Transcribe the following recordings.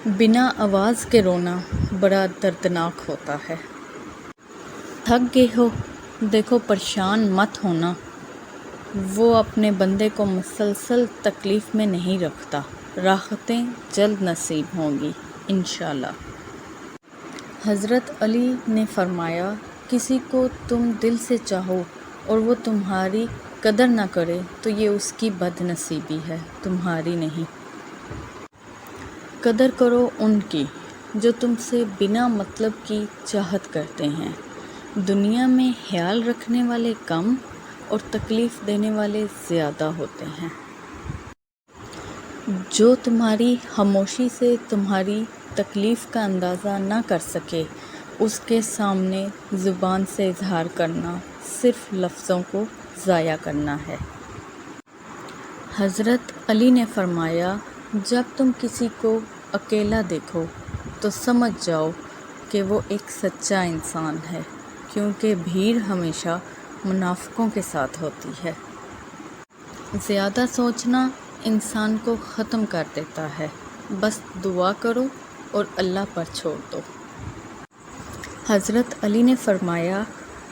بنا آواز کے رونا بڑا دردناک ہوتا ہے۔ تھک گئے ہو؟ دیکھو پریشان مت ہونا، وہ اپنے بندے کو مسلسل تکلیف میں نہیں رکھتا، راحتیں جلد نصیب ہوں گی انشاءاللہ۔ حضرت علی نے فرمایا، کسی کو تم دل سے چاہو اور وہ تمہاری قدر نہ کرے تو یہ اس کی بد نصیبی ہے، تمہاری نہیں۔ قدر کرو ان کی جو تم سے بنا مطلب کی چاہت کرتے ہیں۔ دنیا میں خیال رکھنے والے کم اور تکلیف دینے والے زیادہ ہوتے ہیں۔ جو تمہاری خاموشی سے تمہاری تکلیف کا اندازہ نہ کر سکے، اس کے سامنے زبان سے اظہار کرنا صرف لفظوں کو ضائع کرنا ہے۔ حضرت علی نے فرمایا، جب تم کسی کو اکیلا دیکھو تو سمجھ جاؤ کہ وہ ایک سچا انسان ہے، کیونکہ بھیڑ ہمیشہ منافقوں کے ساتھ ہوتی ہے۔ زیادہ سوچنا انسان کو ختم کر دیتا ہے، بس دعا کرو اور اللہ پر چھوڑ دو۔ حضرت علی نے فرمایا،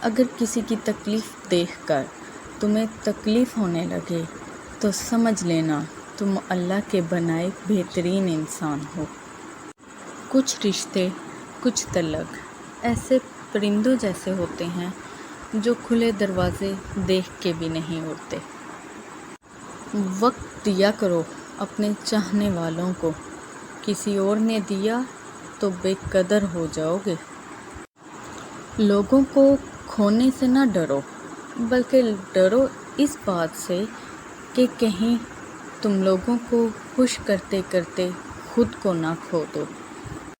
اگر کسی کی تکلیف دیکھ کر تمہیں تکلیف ہونے لگے تو سمجھ لینا تم اللہ کے بنائے بہترین انسان ہو۔ کچھ رشتے، کچھ تعلق ایسے پرندوں جیسے ہوتے ہیں جو کھلے دروازے دیکھ کے بھی نہیں اڑتے۔ وقت دیا کرو اپنے چاہنے والوں کو، کسی اور نے دیا تو بے قدر ہو جاؤ گے۔ لوگوں کو کھونے سے نہ ڈرو، بلکہ ڈرو اس بات سے کہ کہیں تم لوگوں کو خوش کرتے کرتے خود کو نہ کھو دو۔